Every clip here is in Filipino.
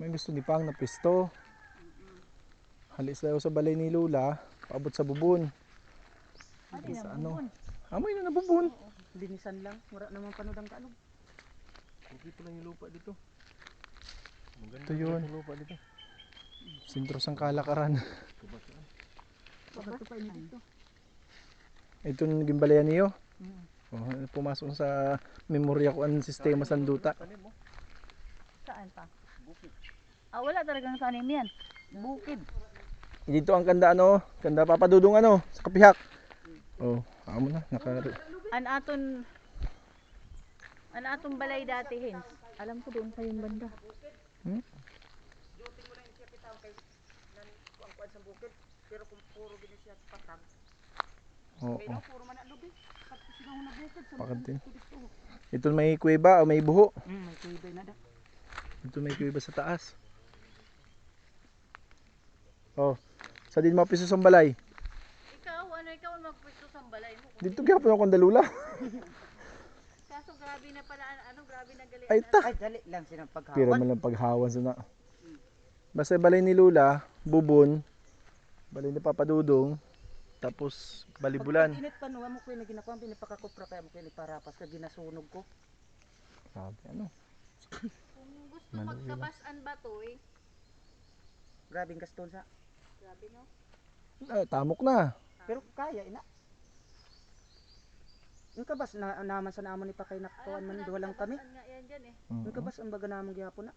May gusto ni Pang na pisto. Halis daw sa balay ni Lola, paabot sa bubon. Hindi Sa na ano? bubon. Amoy na nabubon. Linisan lang, wala naman panudang kaalog. Dito lang yung lupa dito. Maganda Ito yun. yung lupa dito. Sintro sang kalakaran. Bakit pa ini dito? Ito naging balayan niyo. Mm. Oh, pumasok sa memorya ko ang sistema sanduta. Saan pa? Bukid. Wala talagang tanim yan. Bukid. Dito ang kanda ano, kanda papadudong ano, sa kapihak. Oh, amo na An aton balay dati hens. Alam ko doon sa yung banda. Hmm? Pero kung puro gini siya patag. Oo. Kaya puro man ang lubi. Pag sinong nabukid sa Pakad din. Ito may kuweba o may buho. may kuibay na da. Ito may kuweba sa taas. Oh, sa din mapiso sa balay. Ikaw ang magpwesto sa balay mo. Dito gyapon ako ndalula. Kaso grabe na pala, grabe na gali. Ay ta. Ay, dali lang silang paghawan. Pira man lang paghawan sa na. Basta balay ni Lula, bubon, balay ni Papadudong, tapos balibulan. Pag init pa nuha mo ko yung ginakuha, pinipakakupra kaya mo ko yung parapas ka ginasunog ko. Sabi ano? Kung gusto magkabasan ba to eh? Grabing gaston sa. Grabe no? Tamok na. Pero kaya ina. Yung kabas na naman sa namon ni Pakay nakatuan man duha lang kami. Yung kabas ang baga namon gihapon na.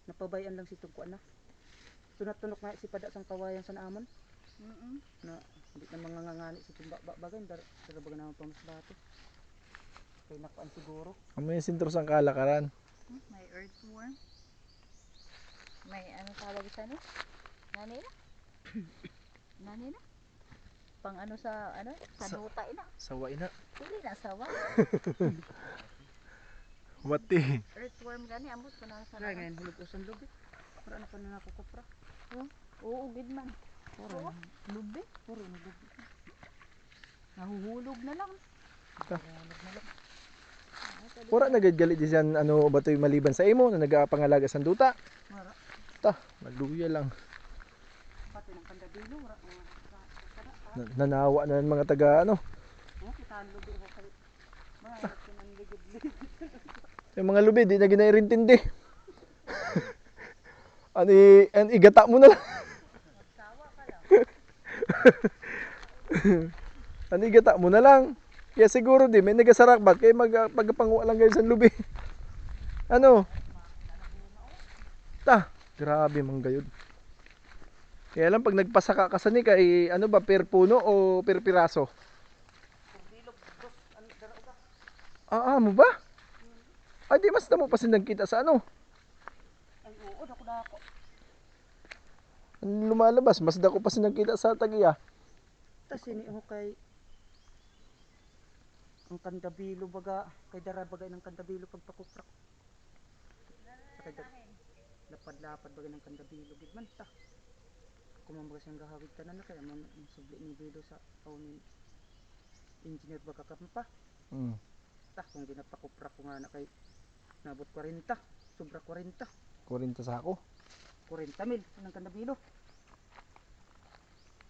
Napabayan lang si tungkuan na. Tunok-tunok nga si pada sang kawayan sa namon. Na hindi na mangangani si bagay dar baga namon pa mas bato. Kay nakuan siguro. Ano yung sintro sang kalakaran? May earthworm. May ano tawag sa ano? Nani na? Nani na? Pang ano sa ano? Sa duta ina. Sawa ina. Pili na sawa. Wati. Earthworm gani ambot ko na sa. Kaya ngayon hulog usan lubi. Para na pa na nakukupra. Oo, gid man. Puro lubi. Puro lubi. Nahuhulog na lang. Nahuhulog na lang. Wala na gali di siyan ano ba to'y maliban sa imo na nagapangalaga sa duta. Wala. Ta, maluya lang. Pati ng kandabilo wala. Nanawa na ng mga taga ano. Kita ang lubi sa salit. Mga ligid-ligid. Yung mga lubi di na ginairintindi. Ani igata mo na lang. Magsawa ka lang. Ani igata mo na lang. Kaya siguro di may nagasarakbat kay magpagpangwa lang kayo sa lubi. Ano? Ta, grabe man gayud. Kaya lang pag nagpasaka ka sa ni kay ano ba per puno o per piraso? Mo ba? Ay di mas damo pa sinagkita sa ano? Ay oo, dako. Ang lumalabas mas dako pa sinagkita sa tagiya. Tas ini ho kay ang kandabilo baga kay dara bagay ng kandabilo pagpakuprak. Lapad-lapad bagay ng kandabilo gid man ta. Kumambaga siyang gahawig tanan na kaya subli ni bilo sa ni engineer baga kampa. Ta kung ginapakuprak ko nga na kay nabot 40, sobra 40. 40 sa ako. 40,000 ng kandabilo.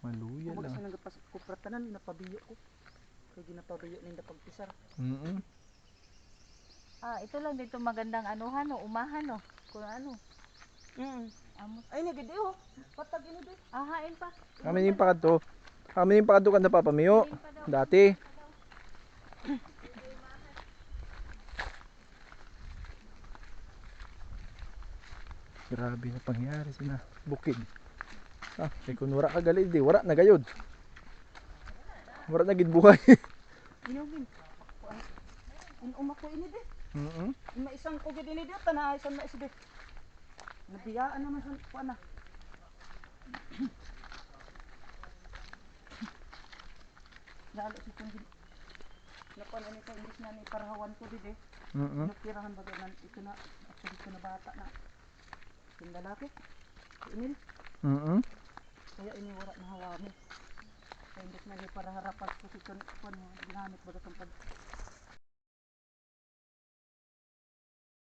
Maluya Kumbaga lang. siya nagpakuprak tanan napabiyo ko. Kaya ginapabiyo ninda pagpisar. Ito lang dito magandang anuhan o umahan o. Kung ano. Ay nagidi o. Patag ini di. Hain pa. Kami yung pakadto. Kami yung pakadto kan napapamiyo. Dati. Grabe na pangyari sina bukid. Kay kun wara ka gali di wara na gayud. Wara na gid buhay. Inugin. Umako ini di. Maisang ko gid ini di tanay san na isdi. Nabiyaan naman sa kuana. Lalo si kun nakuan ani kay imbis na ni parahawan ko di. Nakirahan bagay nan ito na ako na bata na. Yung lalaki. Ini. Kaya ini wala na hawami. Kaya imbis na ni para harapas ko si kun ginamit baga tong pag